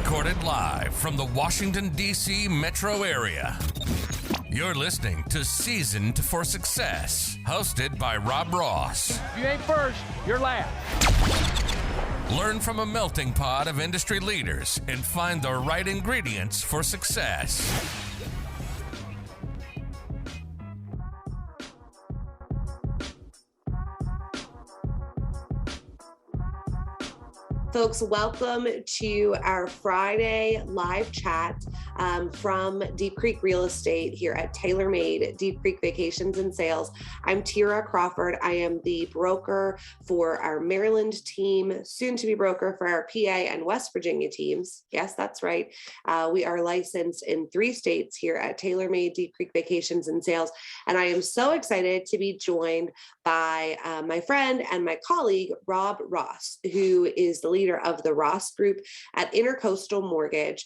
Recorded live from the Washington, D.C. metro area. You're listening to Seasoned for Success, hosted by Rob Ross. If you ain't first, you're last. Learn from a melting pot of industry leaders and find the right ingredients for success. Folks, welcome to our Friday live chat from Deep Creek Real Estate here at TaylorMade Deep Creek Vacations and Sales. I'm Terah Crawford. I am the broker for our Maryland team, soon to be broker for our PA and West Virginia teams. Yes, that's right. We are licensed in 3 states here at TaylorMade Deep Creek Vacations and Sales. And I am so excited to be joined by my friend and my colleague, Rob Ross, who is the leader of the Ross Group at Intercoastal Mortgage.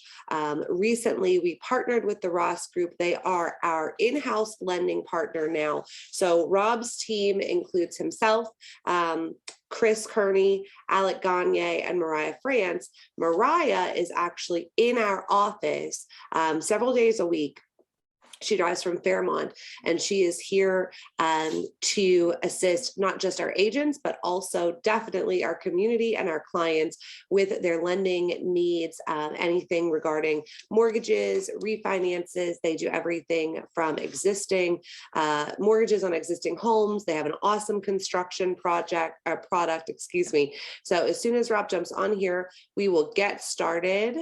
Recently, we partnered with the Ross Group. They are our in-house lending partner now. So Rob's team includes himself, Chris Kearney, Alec Gagne, and Mariah France. Mariah is actually in our office several days a week. She drives from Fairmont, and she is here to assist not just our agents, but also definitely our community and our clients with their lending needs, anything regarding mortgages, refinances. They do everything from existing mortgages on existing homes. They have an awesome construction product, So as soon as Rob jumps on here, we will get started.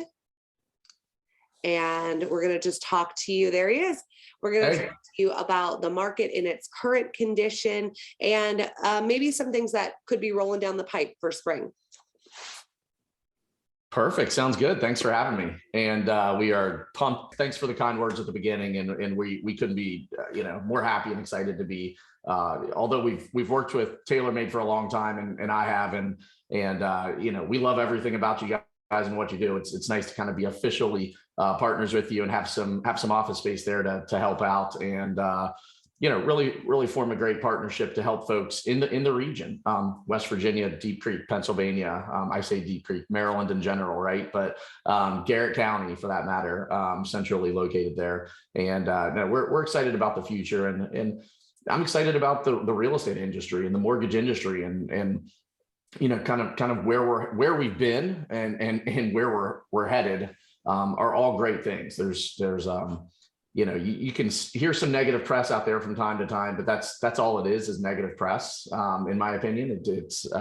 And we're going to just talk to you. There he is. We're going to talk to you about the market in its current condition and maybe some things that could be rolling down the pipe for spring. Perfect. Sounds good. Thanks for having me. And we are pumped. Thanks for the kind words at the beginning. And we couldn't be more happy and excited to be. Although we've worked with TaylorMade for a long time, and I have, and we love everything about you guys and what you do. It's nice to kind of be officially partners with you and have some office space there to help out and really form a great partnership to help folks in the region, West Virginia, Deep Creek, Pennsylvania. I say Deep Creek, Maryland in general, right? But Garrett County, for that matter, centrally located there. And we're excited about the future, and I'm excited about the real estate industry and the mortgage industry, and kind of where we've been and where we're headed are all great things. There's you can hear some negative press out there from time to time, but that's all it is negative press. In my opinion, it's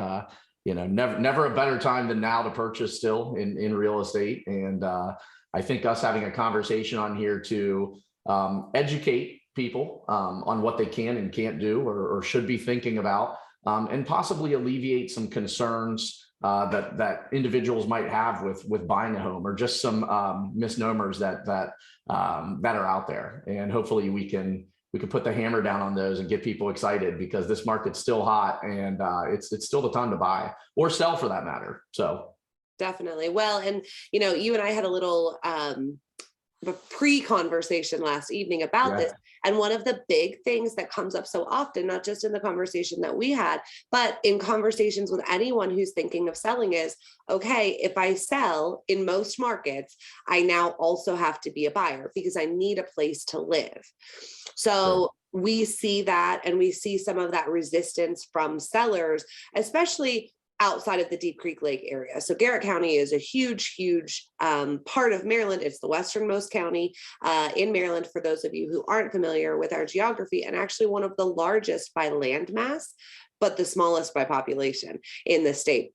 never a better time than now to purchase still in real estate. And I think us having a conversation on here to educate people on what they can and can't do or should be thinking about, and possibly alleviate some concerns that individuals might have with buying a home, or just some misnomers that are out there. And hopefully we can put the hammer down on those and get people excited, because this market's still hot, and it's still the time to buy or sell, for that matter. So definitely. Well, and you and I had a little pre-conversation last evening about this. And one of the big things that comes up so often, not just in the conversation that we had, but in conversations with anyone who's thinking of selling, is, okay, if I sell in most markets, I now also have to be a buyer because I need a place to live. So we see that, and we see some of that resistance from sellers, especially outside of the Deep Creek Lake area. So Garrett County is a huge part of Maryland. It's the westernmost county in Maryland, for those of you who aren't familiar with our geography, and actually one of the largest by land mass, but the smallest by population in the state.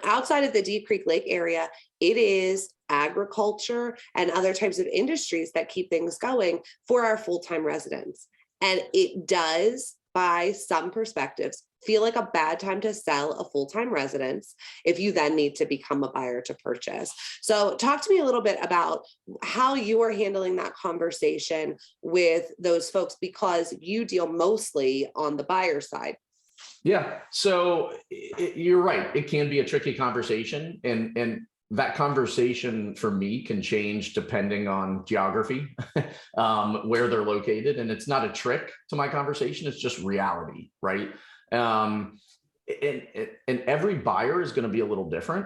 Outside of the Deep Creek Lake area, it is agriculture and other types of industries that keep things going for our full-time residents. And it does, by some perspectives, feel like a bad time to sell a full-time residence if you then need to become a buyer to purchase. So talk to me a little bit about how you are handling that conversation with those folks, because you deal mostly on the buyer side. Yeah, so you're right. It can be a tricky conversation, and that conversation for me can change depending on geography, where they're located. And it's not a trick to my conversation. It's just reality, right? And every buyer is going to be a little different.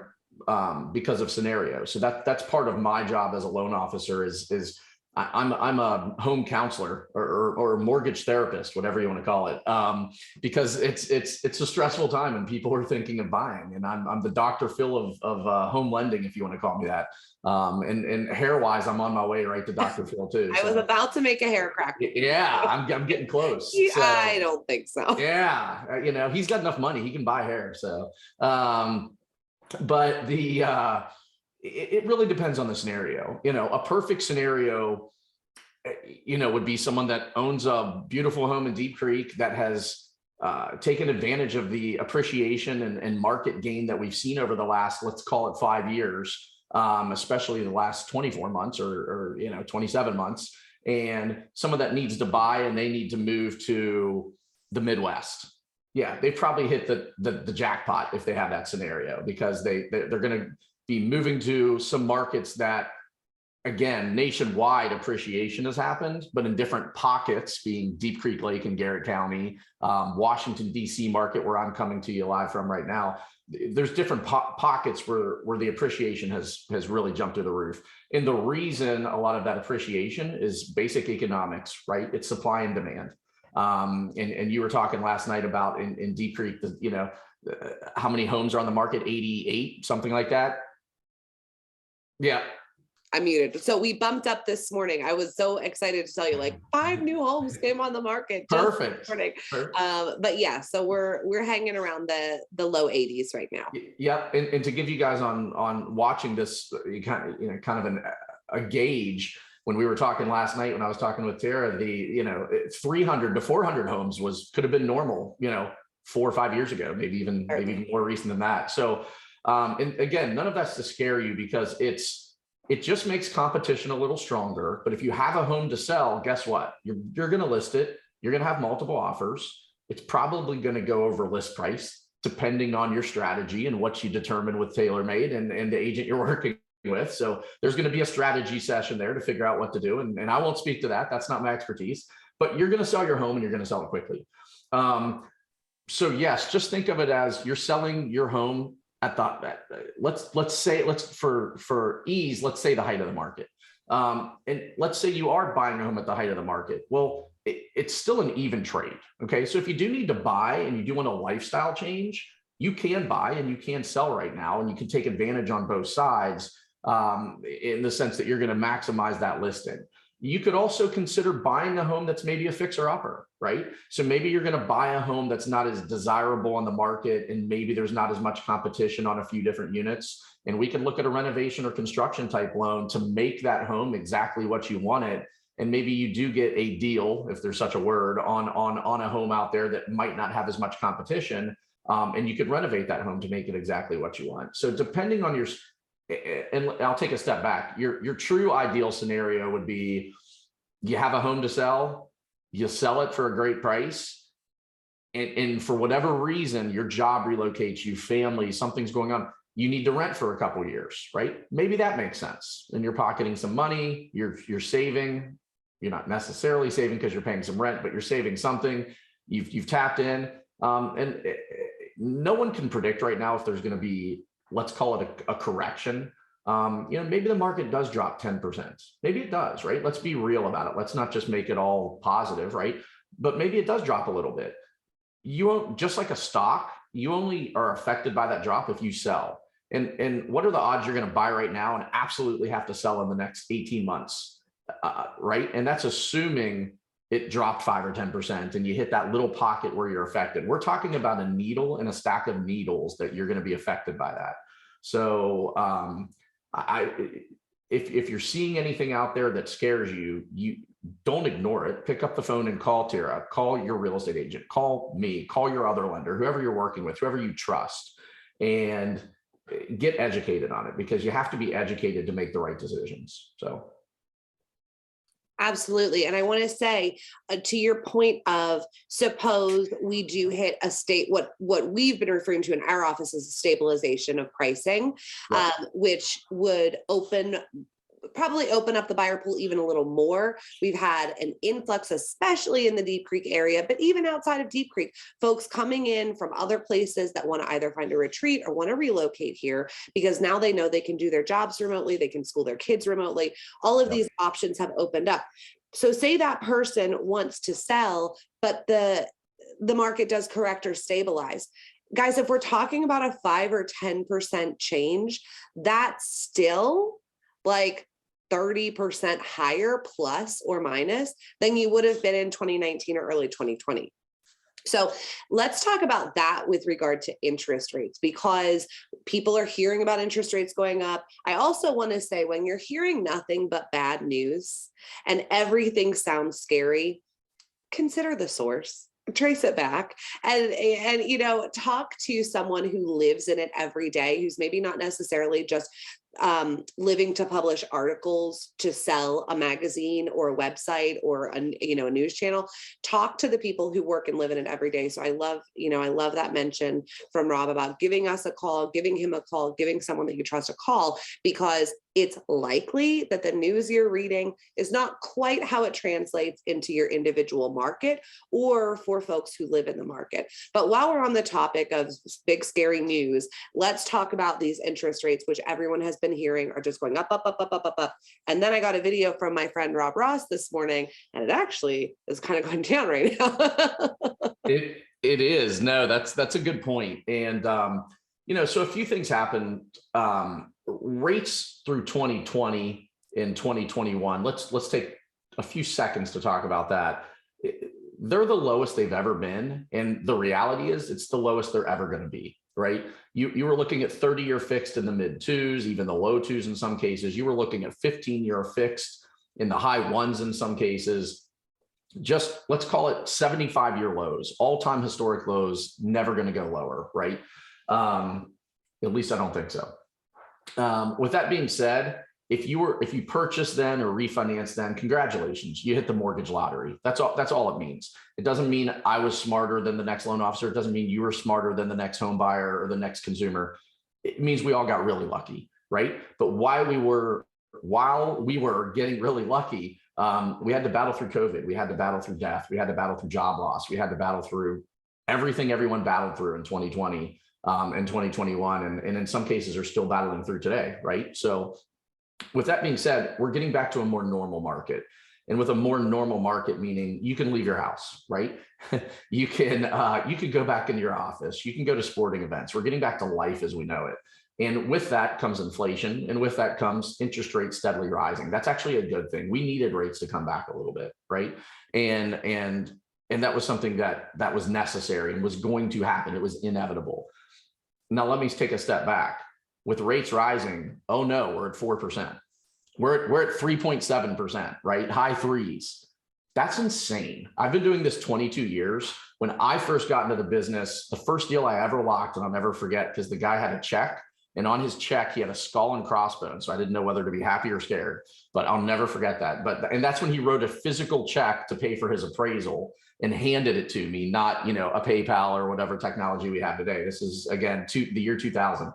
because of scenario. So that's part of my job as a loan officer is I'm a home counselor or mortgage therapist, whatever you want to call it, because it's a stressful time and people are thinking of buying, and I'm the Dr. Phil of home lending, if you want to call me that. And hair wise, I'm on my way right to Dr. Phil too. I was about to make a hair crack. Yeah, I'm getting close. So, I don't think so. Yeah, he's got enough money, he can buy hair. So, but it really depends on the scenario. A perfect scenario, would be someone that owns a beautiful home in Deep Creek that has taken advantage of the appreciation and market gain that we've seen over the last, let's call it 5 years, especially the last 24 months or 27 months. And someone that needs to buy and they need to move to the Midwest. Yeah, they probably hit the jackpot if they have that scenario, because they're going to be moving to some markets that, again, nationwide appreciation has happened, but in different pockets, being Deep Creek Lake in Garrett County, Washington, D.C. market, where I'm coming to you live from right now. There's different pockets where the appreciation has really jumped through the roof. And the reason a lot of that appreciation is basic economics, right? It's supply and demand. And you were talking last night about in Deep Creek, how many homes are on the market? 88, something like that. Yeah. I'm muted. So we bumped up this morning. I was so excited to tell you, 5 new homes came on the market. Perfect. This morning. But yeah, so we're hanging around the low 80s right now. Yep. And to give you guys on watching this, kind of a gauge. When we were talking last night, when I was talking with Terah, 300 to 400 homes could have been normal, 4 or 5 years ago, maybe even more recent than that. So, and again, none of that's to scare you, because it just makes competition a little stronger. But if you have a home to sell, guess what? You're going to list it. You're going to have multiple offers. It's probably going to go over list price, depending on your strategy and what you determine with TaylorMade and the agent you're working with. So there's going to be a strategy session there to figure out what to do. And I won't speak to that. That's not my expertise, but you're going to sell your home and you're going to sell it quickly. So yes, just think of it as you're selling your home at let's say for ease, let's say the height of the market. And let's say you are buying a home at the height of the market. Well, it's still an even trade. Okay. So if you do need to buy and you do want a lifestyle change, you can buy and you can sell right now, and you can take advantage on both sides. In the sense that you're going to maximize that listing. You could also consider buying a home that's maybe a fixer-upper, right? So maybe you're going to buy a home that's not as desirable on the market, and maybe there's not as much competition on a few different units. And we can look at a renovation or construction type loan to make that home exactly what you want it. And maybe you do get a deal, if there's such a word, on a home out there that might not have as much competition. And you could renovate that home to make it exactly what you want. So depending on your, and I'll take a step back. Your true ideal scenario would be you have a home to sell, you sell it for a great price, and for whatever reason, your job relocates you, family, something's going on, you need to rent for a couple of years, right? Maybe that makes sense. And you're pocketing some money, you're saving. You're not necessarily saving because you're paying some rent, but you're saving something. You've tapped in, and no one can predict right now if there's going to be, let's call it a correction. Maybe the market does drop 10%. Maybe it does, right? Let's be real about it. Let's not just make it all positive, right? But maybe it does drop a little bit. You won't, just like a stock, you only are affected by that drop if you sell. And what are the odds you're going to buy right now and absolutely have to sell in the next 18 months, right? And that's assuming it dropped 5 or 10% and you hit that little pocket where you're affected. We're talking about a needle and a stack of needles that you're going to be affected by that. So if you're seeing anything out there that scares you, you don't ignore it. Pick up the phone and call Terah, call your real estate agent, call me, call your other lender, whoever you're working with, whoever you trust, and get educated on it, because you have to be educated to make the right decisions. So. Absolutely. And I want to say to your point of, suppose we do hit a state, what we've been referring to in our office is a stabilization of pricing, which would open probably open up the buyer pool even a little more. We've had an influx, especially in the Deep Creek area, but even outside of Deep Creek, folks coming in from other places that want to either find a retreat or want to relocate here because now they know they can do their jobs remotely, they can school their kids remotely. All of these options have opened up. So say that person wants to sell, but the market does correct or stabilize. Guys, if we're talking about a 5 or 10% change, that's still like 30% higher plus or minus than you would have been in 2019 or early 2020. So let's talk about that with regard to interest rates, because people are hearing about interest rates going up. I also want to say, when you're hearing nothing but bad news and everything sounds scary, consider the source. Trace it back and talk to someone who lives in it every day, who's maybe not necessarily just living to publish articles to sell a magazine or a website or a news channel. Talk to the people who work and live in it every day. So I love that mention from Rob about giving him a call, giving someone that you trust a call, because it's likely that the news you're reading is not quite how it translates into your individual market or for folks who live in the market. But while we're on the topic of big, scary news, let's talk about these interest rates, which everyone has been hearing are just going up, up, up, up, up, up, up. And then I got a video from my friend Rob Ross this morning, and it actually is kind of going down right now. It is. No, that's a good point. And, so a few things happened. Rates through 2020 and 2021, let's take a few seconds to talk about that. They're the lowest they've ever been. And the reality is it's the lowest they're ever going to be, right? You were looking at 30-year fixed in the mid twos, even the low twos in some cases. You were looking at 15-year fixed in the high ones in some cases. Just let's call it 75-year lows, all-time historic lows, never going to go lower, right? At least I don't think so. With that being said, if you purchase then or refinance then, congratulations, you hit the mortgage lottery. That's all it means. It doesn't mean I was smarter than the next loan officer. It doesn't mean you were smarter than the next home buyer or the next consumer. It means we all got really lucky, right? But while we were getting really lucky, we had to battle through COVID. We had to battle through death. We had to battle through job loss. We had to battle through everything everyone battled through in 2020 and 2021, and in some cases are still battling through today, right? So with that being said, we're getting back to a more normal market. And with a more normal market, meaning you can leave your house, right? you can go back into your office. You can go to sporting events. We're getting back to life as we know it. And with that comes inflation. And with that comes interest rates steadily rising. That's actually a good thing. We needed rates to come back a little bit, right? And that was something that was necessary and was going to happen. It was inevitable. Now, let me take a step back. With rates rising, oh no, we're at 4%. We're at 3.7%, right? High threes. That's insane. I've been doing this 22 years. When I first got into the business, the first deal I ever locked, and I'll never forget, because the guy had a check, and on his check, he had a skull and crossbones. So I didn't know whether to be happy or scared, but I'll never forget that. And that's when he wrote a physical check to pay for his appraisal and handed it to me, not, a PayPal or whatever technology we have today. This is, again, the year 2000.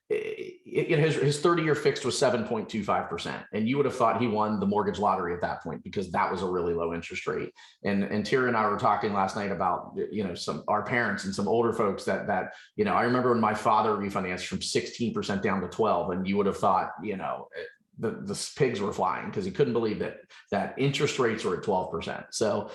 His 30-year fixed was 7.25%. And you would have thought he won the mortgage lottery at that point, because that was a really low interest rate. And Terah and I were talking last night about, our parents and some older folks that I remember when my father refinanced from 16% down to 12, and you would have thought, the pigs were flying, because he couldn't believe that interest rates were at 12%. So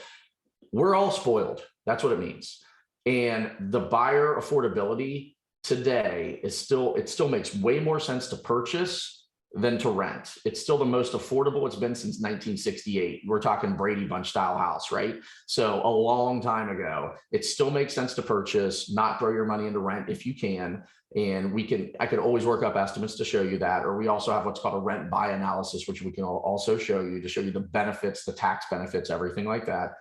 we're all spoiled. That's what it means. And the buyer affordability today it still makes way more sense to purchase than to rent. It's still the most affordable it's been since 1968. We're talking Brady Bunch style house, right? So a long time ago. It still makes sense to purchase, not throw your money into rent if you can. And I could always work up estimates to show you that. Or we also have what's called a rent buy analysis, which we can also show you the benefits, the tax benefits, everything like that.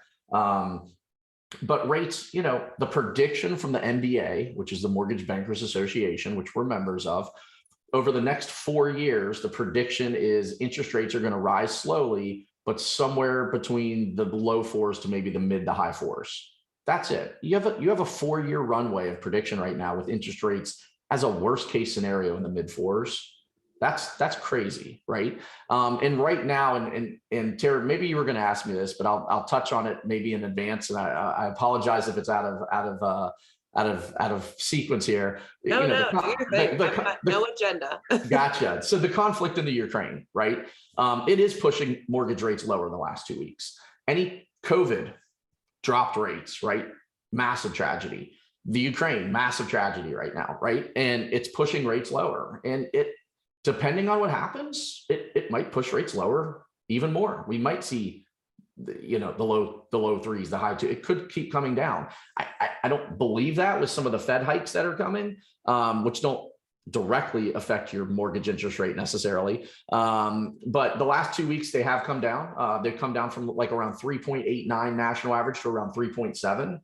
But rates, the prediction from the MBA, which is the Mortgage Bankers Association, which we're members of, over the next 4 years, the prediction is interest rates are going to rise slowly, but somewhere between the low fours to maybe the mid to high fours. That's it. You have a 4-year runway of prediction right now with interest rates as a worst case scenario in the mid fours. That's crazy, right? And right now, and Terah, maybe you were going to ask me this, but I'll touch on it maybe in advance, and I apologize if it's out of sequence here. No, no agenda. Gotcha. So the conflict in the Ukraine, right? It is pushing mortgage rates lower in the last 2 weeks. Any COVID dropped rates, right? Massive tragedy. The Ukraine, massive tragedy right now, right? And it's pushing rates lower. And depending on what happens, it might push rates lower even more. We might see, the low threes, the high two. It could keep coming down. I don't believe that with some of the Fed hikes that are coming, which don't directly affect your mortgage interest rate necessarily. But the last 2 weeks, they have come down. They've come down from like around 3.89 national average to around 3.7.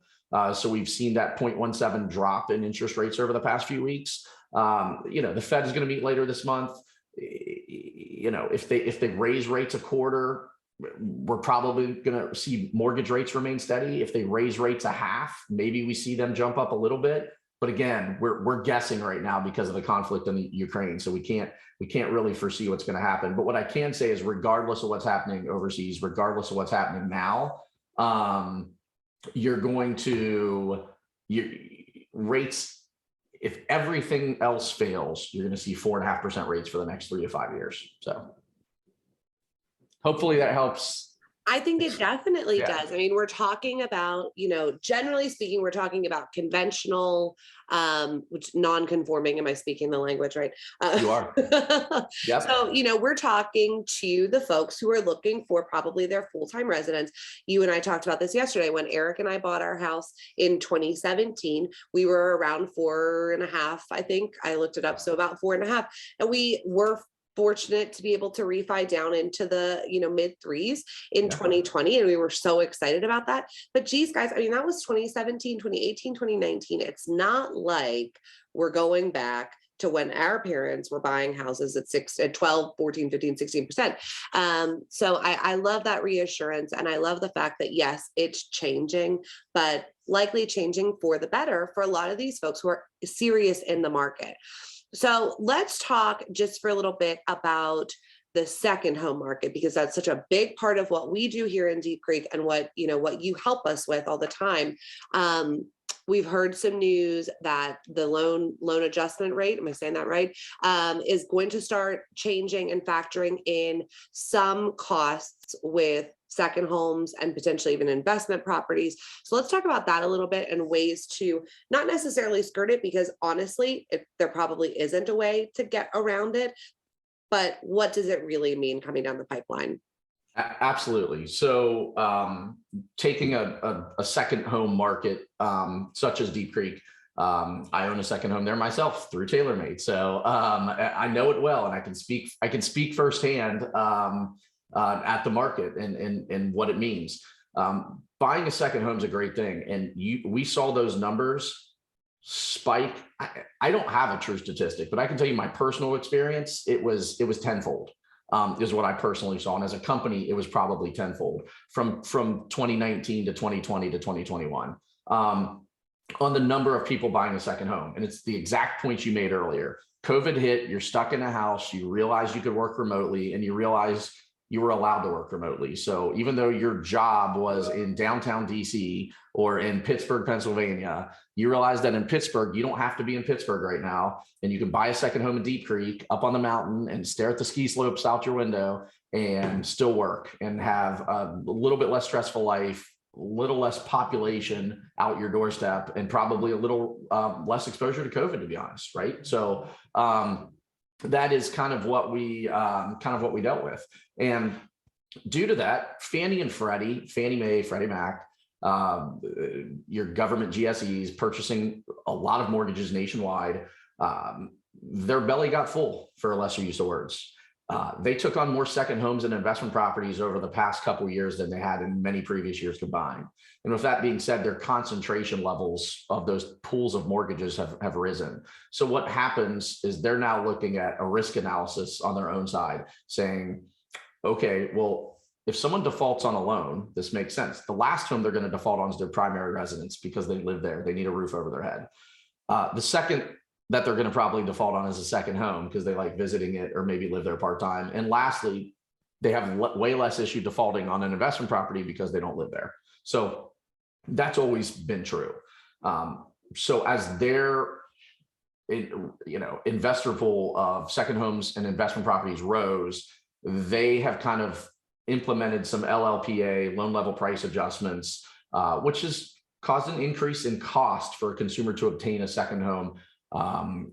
So we've seen that 0.17 drop in interest rates over the past few weeks. The Fed is going to meet later this month. If they raise rates a quarter, we're probably going to see mortgage rates remain steady. If they raise rates a half, maybe we see them jump up a little bit. But again, we're guessing right now because of the conflict in the Ukraine. So we can't really foresee what's going to happen. But what I can say is, regardless of what's happening overseas, regardless of what's happening now, rates, if everything else fails, you're going to see 4.5% rates for the next 3 to 5 years. So hopefully that helps. I think it definitely does. I mean, we're talking about, generally speaking, we're talking about conventional, which non-conforming. Am I speaking the language right? You are. Yep. So, we're talking to the folks who are looking for probably their full-time residence. You and I talked about this yesterday when Eric and I bought our house in 2017. We were around 4.5, I think. I looked it up. So about 4.5. And we were fortunate to be able to refi down into the mid threes in 2020, and we were so excited about that. But geez, guys, I mean, that was 2017, 2018, 2019. It's not like we're going back to when our parents were buying houses at 12, 14, 15, 16%. So I love that reassurance, and I love the fact that yes, it's changing, but likely changing for the better for a lot of these folks who are serious in the market. So let's talk just for a little bit about the second home market, because that's such a big part of what we do here in Deep Creek and what you help us with all the time. We've heard some news that the loan adjustment rate, am I saying that right, is going to start changing and factoring in some costs with second homes and potentially even investment properties. So let's talk about that a little bit and ways to not necessarily skirt it, because honestly, there probably isn't a way to get around it. But what does it really mean coming down the pipeline? Absolutely. So taking a second home market such as Deep Creek, I own a second home there myself through TaylorMade. So I know it well, and I can speak firsthand at the market and what it means. Buying a second home is a great thing. And we saw those numbers spike. I don't have a true statistic, but I can tell you my personal experience. It was tenfold. Is what I personally saw. And as a company, it was probably tenfold from 2019 to 2020 to 2021 on the number of people buying a second home. And it's the exact point you made earlier. COVID hit, you're stuck in a house, you realize you could work remotely, and you realize you were allowed to work remotely. So even though your job was in downtown DC or in Pittsburgh, Pennsylvania, you realize that in Pittsburgh, you don't have to be in Pittsburgh right now. And you can buy a second home in Deep Creek up on the mountain and stare at the ski slopes out your window and still work and have a little bit less stressful life, a little less population out your doorstep, and probably a little less exposure to COVID, to be honest, right? So that is kind of what we dealt with. And due to that, Fannie and Freddie, Fannie Mae, Freddie Mac, your government GSEs purchasing a lot of mortgages nationwide, their belly got full, for a lesser use of words. They took on more second homes and investment properties over the past couple of years than they had in many previous years combined. And with that being said, their concentration levels of those pools of mortgages have risen. So what happens is they're now looking at a risk analysis on their own side, saying, okay, well, if someone defaults on a loan, this makes sense. The last home they're going to default on is their primary residence because they live there. They need a roof over their head. The second that they're going to probably default on as a second home because they like visiting it or maybe live there part-time. And lastly, they have way less issue defaulting on an investment property because they don't live there. So that's always been true. So as their investor pool of second homes and investment properties rose, they have kind of implemented some LLPA, loan level price adjustments, which has caused an increase in cost for a consumer to obtain a second home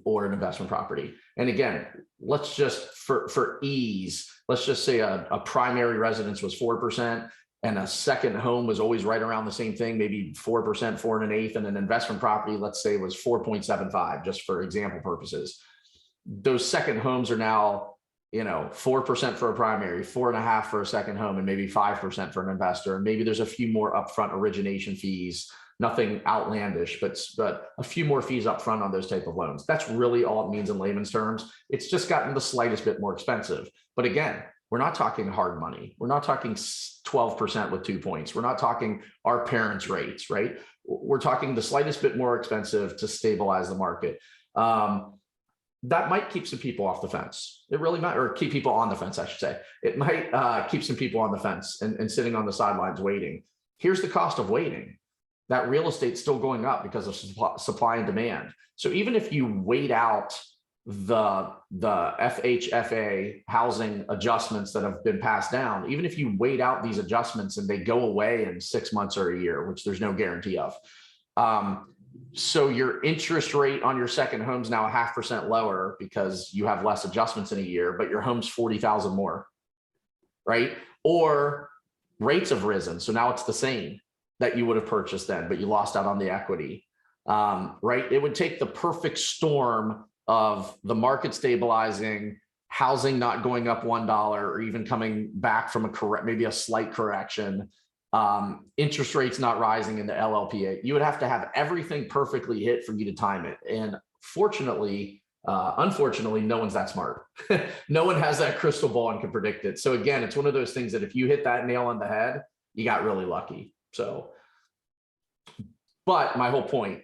or an investment property. And again, let's just, for ease, let's just say a primary residence was 4% and a second home was always right around the same thing, maybe 4%, 4 1/8, and an investment property, let's say, was 4.75, just for example purposes. Those second homes are now, 4% for a primary, 4.5% for a second home, and maybe 5% for an investor. And maybe there's a few more upfront origination fees, nothing outlandish, but a few more fees up front on those type of loans. That's really all it means in layman's terms. It's just gotten the slightest bit more expensive. But again, we're not talking hard money. We're not talking 12% with 2 points. We're not talking our parents' rates, right? We're talking the slightest bit more expensive to stabilize the market. That might keep some people off the fence. It really might, or keep people on the fence, I should say. It might keep some people on the fence and sitting on the sidelines waiting. Here's the cost of waiting. That real estate's still going up because of supply and demand. So even if you wait out the FHFA housing adjustments that have been passed down, even if you wait out these adjustments and they go away in 6 months or a year, which there's no guarantee of. So your interest rate on your second home's now 0.5% lower because you have less adjustments in a year, but your home's 40,000 more, right? Or rates have risen. So now it's the same that you would have purchased then, but you lost out on the equity, right? It would take the perfect storm of the market stabilizing, housing not going up $1 or even coming back from maybe a slight correction, interest rates not rising in the LLPA. You would have to have everything perfectly hit for you to time it. And unfortunately, no one's that smart. No one has that crystal ball and can predict it. So again, it's one of those things that if you hit that nail on the head, you got really lucky. So, but my whole point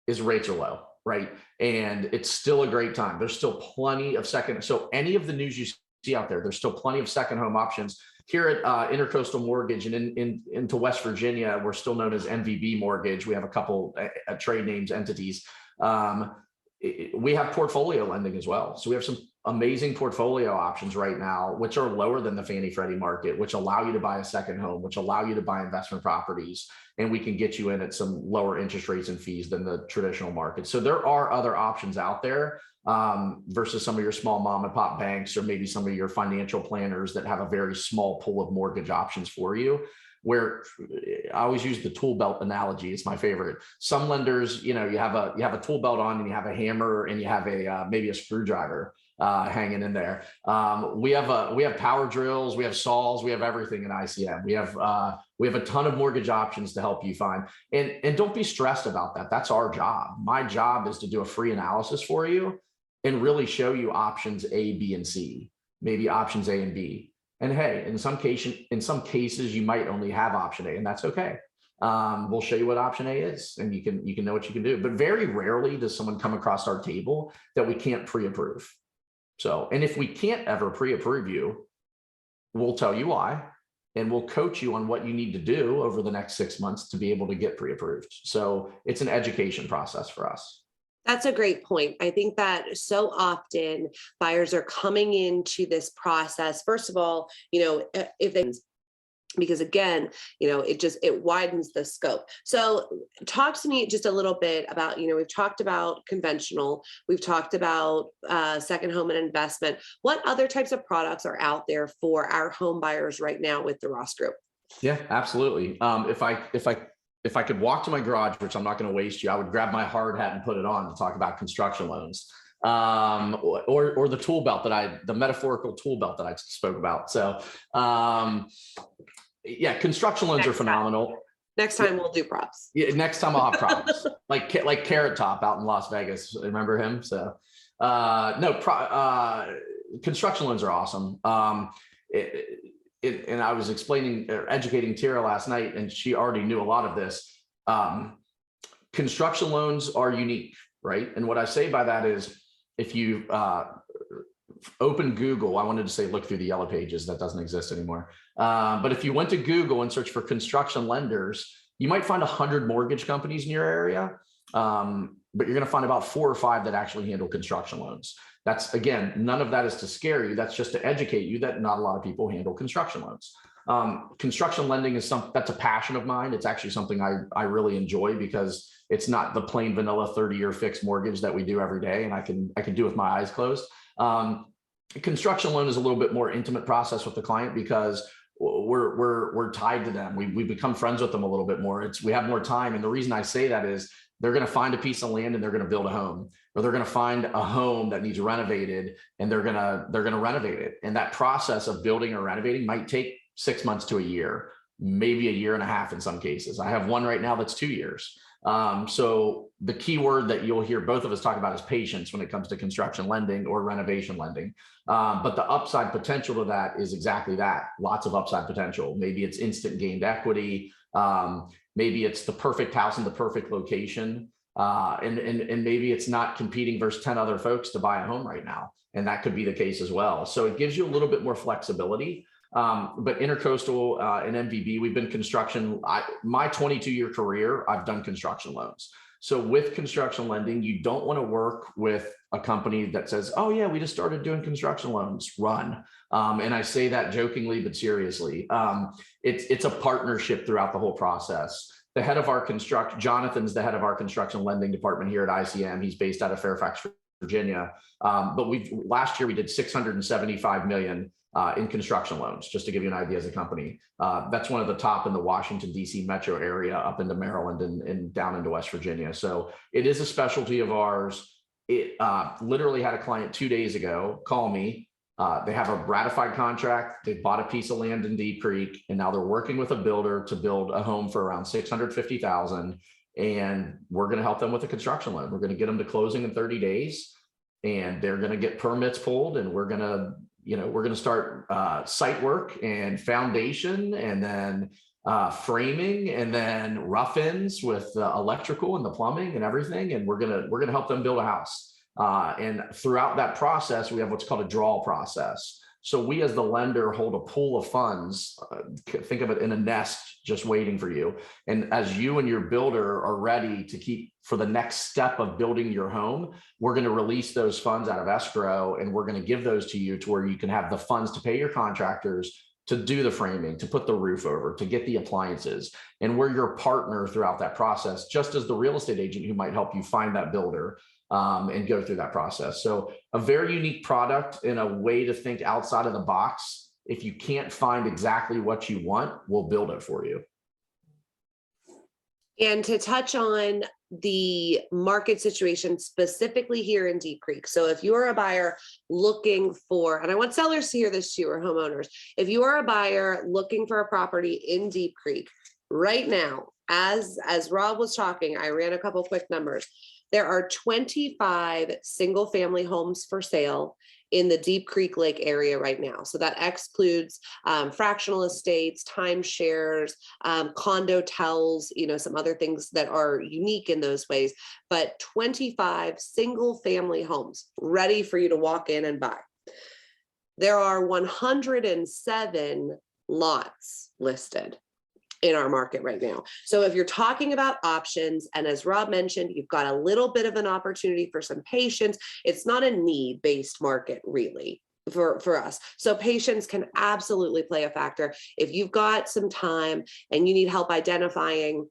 is rates are low, right? And it's still a great time. There's still plenty of so any of the news you see out there, there's still plenty of second home options. Here at Intercoastal Mortgage and into West Virginia, we're still known as MVB Mortgage. We have a couple trade names, entities. We have portfolio lending as well. So we have some amazing portfolio options right now, which are lower than the Fannie Freddie market, which allow you to buy a second home, which allow you to buy investment properties, and we can get you in at some lower interest rates and fees than the traditional market. So there are other options out there versus some of your small mom and pop banks, or maybe some of your financial planners that have a very small pool of mortgage options for you. Where I always use the tool belt analogy. It's my favorite. Some lenders, you have a tool belt on and you have a hammer and you have maybe a screwdriver hanging in there. We have power drills, we have saws, we have everything in ICM. We have a ton of mortgage options to help you find. And don't be stressed about that. That's our job. My job is to do a free analysis for you and really show you options A, B, and C, maybe options A and B. And hey, in some cases, you might only have option A, and that's okay. We'll show you what option A is, and you can know what you can do. But very rarely does someone come across our table that we can't pre-approve. So, and if we can't ever pre-approve you, we'll tell you why, and we'll coach you on what you need to do over the next 6 months to be able to get pre-approved. So it's an education process for us. That's a great point. I think that so often buyers are coming into this process. First of all, because again, it widens the scope. So talk to me just a little bit about, we've talked about conventional, we've talked about second home and investment. What other types of products are out there for our home buyers right now with the Ross Group? Yeah, absolutely. If I could walk to my garage, which I'm not going to waste you, I would grab my hard hat and put it on to talk about construction loans, or the tool belt the metaphorical tool belt that I spoke about. So, yeah, construction loans are phenomenal. Next time we'll do props. Yeah, next time I'll have props, like Carrot Top out in Las Vegas. Remember him? So, construction loans are awesome. And I was educating Terah last night, and she already knew a lot of this. Construction loans are unique, right? And what I say by that is, if you open Google, I wanted to say look through the yellow pages, that doesn't exist anymore. But if you went to Google and search for construction lenders, you might find 100 mortgage companies in your area. But you're going to find about 4 or 5 that actually handle construction loans. That's, again, none of that is to scare you. That's just to educate you that not a lot of people handle construction loans. Construction lending is that's a passion of mine. It's actually something I really enjoy, because it's not the plain vanilla 30-year fixed mortgage that we do every day, and I can do with my eyes closed. Construction loan is a little bit more intimate process with the client, because we're tied to them. We become friends with them a little bit more. We have more time, and the reason I say that is, they're going to find a piece of land and they're going to build a home, or they're going to find a home that needs renovated and they're going to renovate it. And that process of building or renovating might take 6 months to a year, maybe a year and a half in some cases. I have one right now that's 2 years. So the key word that you'll hear both of us talk about is patience when it comes to construction lending or renovation lending. But the upside potential to that is exactly that. Lots of upside potential. Maybe it's instant gained equity. Maybe it's the perfect house in the perfect location. And maybe it's not competing versus 10 other folks to buy a home right now. And that could be the case as well. So it gives you a little bit more flexibility. But Intercoastal and MVB, we've been construction. My 22-year career, I've done construction loans. So with construction lending, you don't want to work with a company that says, oh yeah, we just started doing construction loans, run. And I say that jokingly, but seriously. It's a partnership throughout the whole process. The head of our Jonathan's the head of our construction lending department here at ICM. He's based out of Fairfax, Virginia. But last year we did $675 million in construction loans, just to give you an idea as a company. That's one of the top in the Washington, D.C. metro area, up into Maryland and down into West Virginia. So it is a specialty of ours. It literally had a client 2 days ago call me. They have a ratified contract. They bought a piece of land in Deep Creek, and now they're working with a builder to build a home for around $650,000. And we're going to help them with a construction loan. We're going to get them to closing in 30 days, and they're going to get permits pulled, and we're going to start site work and foundation, and then framing, and then rough-ins with the electrical and the plumbing and everything. And we're gonna help them build a house. And throughout that process, we have what's called a draw process. So we, as the lender, hold a pool of funds. Think of it in a nest, just waiting for you. And as you and your builder are ready to keep for the next step of building your home, we're going to release those funds out of escrow, and we're going to give those to you to where you can have the funds to pay your contractors, to do the framing, to put the roof over, to get the appliances. And we're your partner throughout that process, just as the real estate agent who might help you find that builder and go through that process. So a very unique product and a way to think outside of the box. If you can't find exactly what you want, we'll build it for you. And to touch on the market situation specifically here in Deep Creek. So if you're a buyer looking for, and I want sellers to hear this too, or homeowners, if you are a buyer looking for a property in Deep Creek right now, as Rob was talking, I ran a couple quick numbers. There are 25 single family homes for sale in the Deep Creek Lake area right now. So that excludes fractional estates, timeshares, condo tells, some other things that are unique in those ways, but 25 single family homes ready for you to walk in and buy. There are 107 lots listed in our market right now. So if you're talking about options, and as Rob mentioned, you've got a little bit of an opportunity for some patience. It's not a need-based market really for us. So patience can absolutely play a factor. If you've got some time and you need help identifying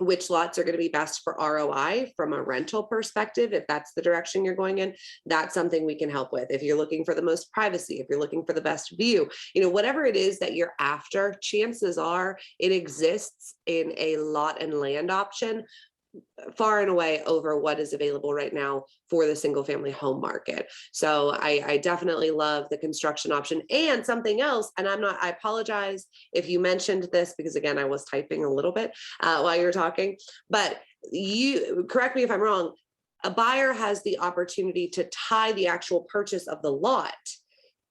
which lots are going to be best for ROI from a rental perspective, if that's the direction you're going in, that's something we can help with. If you're looking for the most privacy, if you're looking for the best view, whatever it is that you're after, chances are it exists in a lot and land option far and away over what is available right now for the single family home market. So I definitely love the construction option. And something else, and I apologize if you mentioned this, because again, I was typing a little bit while you were talking, but you correct me if I'm wrong, a buyer has the opportunity to tie the actual purchase of the lot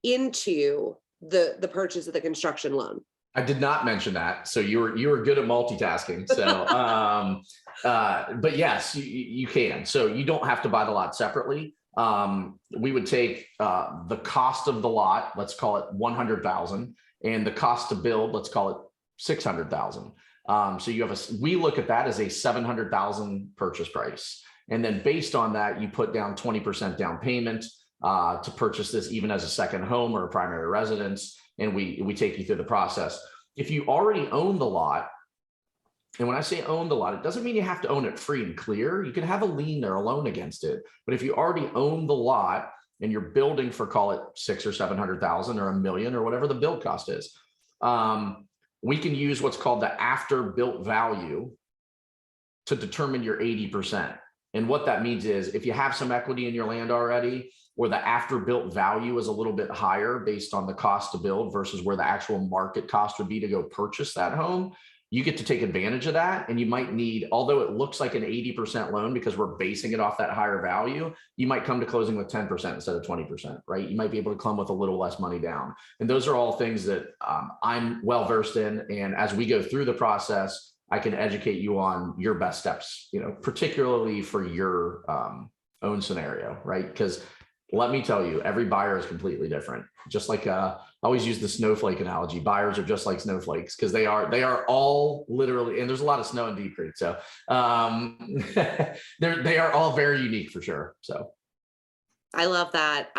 into the purchase of the construction loan. I did not mention that. So you were good at multitasking. So But yes, you can. So you don't have to buy the lot separately. We would take the cost of the lot, let's call it 100,000, and the cost to build, let's call it 600,000. So you have we look at that as a 700,000 purchase price. And then based on that, you put down 20% down payment to purchase this even as a second home or a primary residence. And we take you through the process. If you already own the lot, and when I say own the lot, it doesn't mean you have to own it free and clear. You can have a lien or a loan against it. But if you already own the lot and you're building for, call it 600,000 or 700,000 or $1 million or whatever the build cost is, we can use what's called the after built value to determine your 80%. And what that means is if you have some equity in your land already, or the after built value is a little bit higher based on the cost to build versus where the actual market cost would be to go purchase that home, you get to take advantage of that. And you might need, although it looks like an 80% loan because we're basing it off that higher value, you might come to closing with 10% instead of 20%, right? You might be able to come with a little less money down. And those are all things that I'm well-versed in. And as we go through the process, I can educate you on your best steps, particularly for your own scenario, right? Because let me tell you, every buyer is completely different. Just like I always use the snowflake analogy. Buyers are just like snowflakes because they are all literally, and there's a lot of snow in Deep Creek, so they are all very unique for sure. So I love that.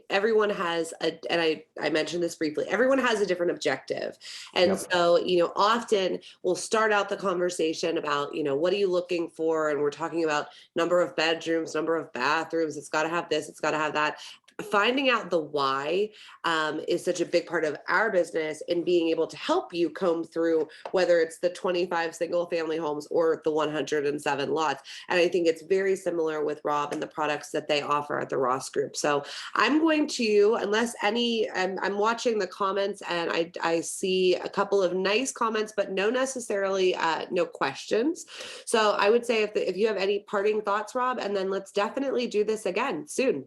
Everyone has and I mentioned this briefly, everyone has a different objective. And so, often we'll start out the conversation about, what are you looking for? And we're talking about number of bedrooms, number of bathrooms. It's got to have this, it's got to have that. Finding out the why is such a big part of our business and being able to help you comb through whether it's the 25 single family homes or the 107 lots. And I think it's very similar with Rob and the products that they offer at the Ross Group. So I'm going to, I'm watching the comments and I see a couple of nice comments, but no questions. So I would say if you have any parting thoughts, Rob, and then let's definitely do this again soon.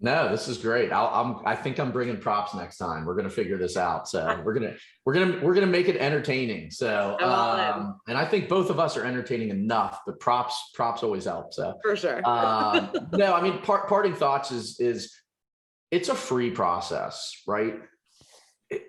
No, this is great. I think I'm bringing props next time. We're going to figure this out. So we're going to make it entertaining. So, and I think both of us are entertaining enough, but props always help. So for sure. No, I mean, parting thoughts is it's a free process, right?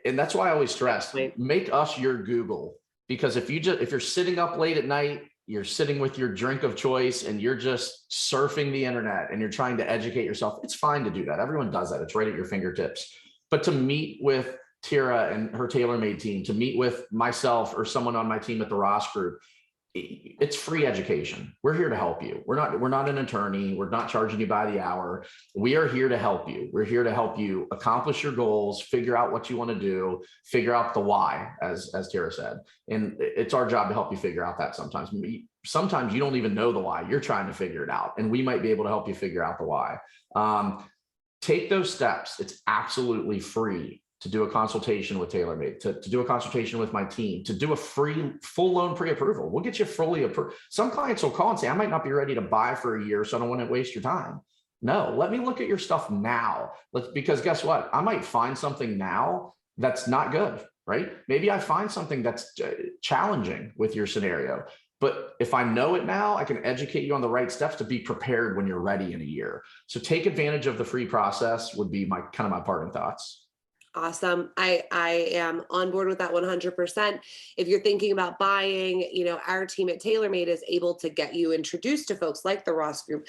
And that's why I always stress, make us your Google, because if you're sitting up late at night, you're sitting with your drink of choice and you're just surfing the internet and you're trying to educate yourself, it's fine to do that. Everyone does that. It's right at your fingertips. But to meet with Terah and her tailor-made team, to meet with myself or someone on my team at the Ross Group, it's free education. We're here to help you. We're not an attorney. We're not charging you by the hour. We are here to help you. We're here to help you accomplish your goals, figure out what you want to do, figure out the why, as Terah said. And it's our job to help you figure out that sometimes. Sometimes you don't even know the why. You're trying to figure it out. And we might be able to help you figure out the why. Take those steps. It's absolutely free to do a consultation with TaylorMade, to do a consultation with my team, to do a free full loan pre-approval. We'll get you fully approved. Some clients will call and say, I might not be ready to buy for a year, so I don't want to waste your time. No, let me look at your stuff now. Because guess what? I might find something now that's not good, right? Maybe I find something that's challenging with your scenario. But if I know it now, I can educate you on the right steps to be prepared when you're ready in a year. So take advantage of the free process would be my parting thoughts. Awesome. I am on board with that 100%. If you're thinking about buying, our team at TaylorMade is able to get you introduced to folks like the Ross Group,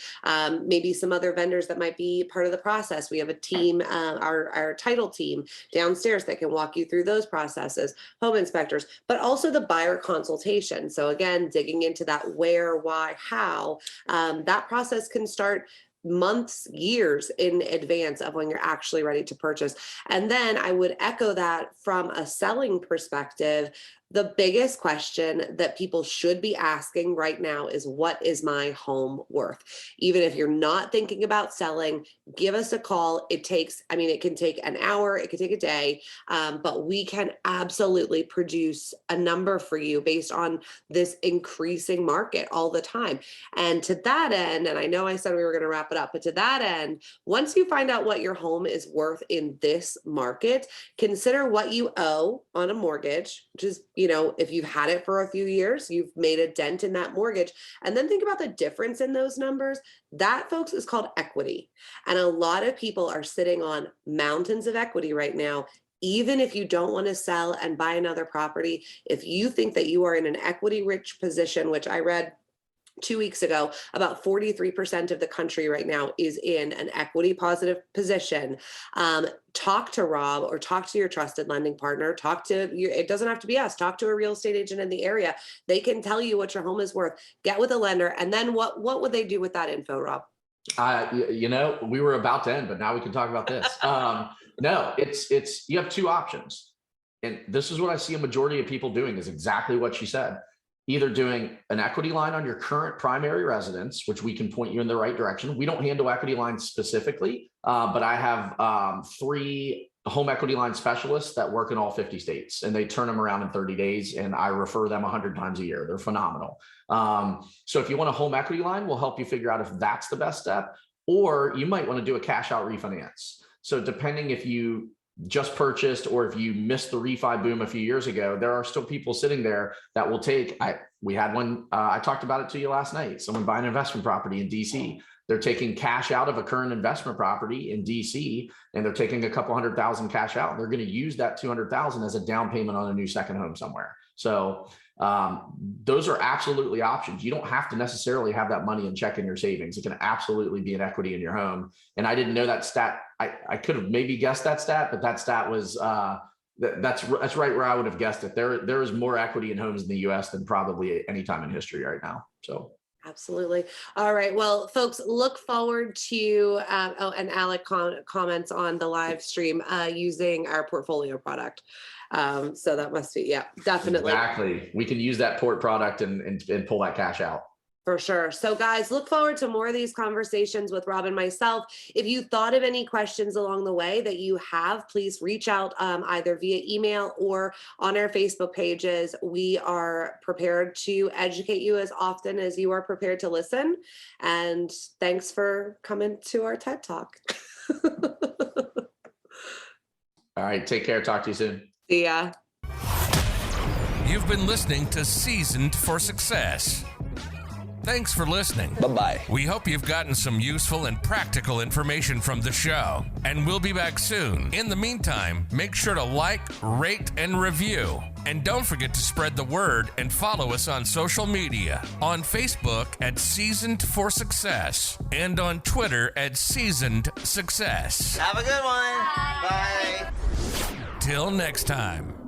maybe some other vendors that might be part of the process. We have a team, our title team downstairs that can walk you through those processes, home inspectors, but also the buyer consultation. So again, digging into that where, why, how, that process can start months, years in advance of when you're actually ready to purchase. And then I would echo that from a selling perspective. The biggest question that people should be asking right now is, what is my home worth? Even if you're not thinking about selling, give us a call. It can take an hour, it could take a day, but we can absolutely produce a number for you based on this increasing market all the time. And to that end, and I know I said we were going to wrap it up, but to that end, once you find out what your home is worth in this market, consider what you owe on a mortgage, which is if you've had it for a few years, you've made a dent in that mortgage. And then think about the difference in those numbers. That, folks, is called equity. And a lot of people are sitting on mountains of equity right now. Even if you don't want to sell and buy another property, if you think that you are in an equity rich position, which I read 2 weeks ago, about 43% of the country right now is in an equity positive position. Talk to Rob or talk to your trusted lending partner. It doesn't have to be us. Talk to a real estate agent in the area. They can tell you what your home is worth. Get with a lender. And then what would they do with that info, Rob? We were about to end, but now we can talk about this. No, it's you have two options. And this is what I see a majority of people doing is exactly what she said. Either doing an equity line on your current primary residence, which we can point you in the right direction. We don't handle equity lines specifically, but I have 3 home equity line specialists that work in all 50 states, and they turn them around in 30 days, and I refer them 100 times a year. They're phenomenal. So if you want a home equity line, we'll help you figure out if that's the best step, or you might want to do a cash out refinance. So depending if you just purchased or if you missed the refi boom a few years ago, there are still people sitting there that will take, we had one, I talked about it to you last night, someone buying an investment property in DC. They're taking cash out of a current investment property in DC, and they're taking a couple $100,000 cash out. They're going to use that $200,000 as a down payment on a new second home somewhere. So those are absolutely options. You don't have to necessarily have that money in check in your savings. It can absolutely be an equity in your home. And I didn't know that stat. I could have maybe guessed that stat, but that stat was that's right where I would have guessed it. There is more equity in homes in the US than probably any time in history right now. So. Absolutely. All right. Well, folks, look forward to, and Alec comments on the live stream using our portfolio product. So that must be, definitely. Exactly. We can use that port product and pull that cash out. For sure. So guys, look forward to more of these conversations with Rob and myself. If you thought of any questions along the way that you have, please reach out either via email or on our Facebook pages. We are prepared to educate you as often as you are prepared to listen. And thanks for coming to our TED Talk. All right. Take care. Talk to you soon. See ya. You've been listening to Seasoned for Success. Thanks for listening. Bye-bye. We hope you've gotten some useful and practical information from the show, and we'll be back soon. In the meantime, make sure to like, rate, and review. And don't forget to spread the word and follow us on social media. On Facebook at Seasoned for Success and on Twitter at Seasoned Success. Have a good one. Bye. Till next time.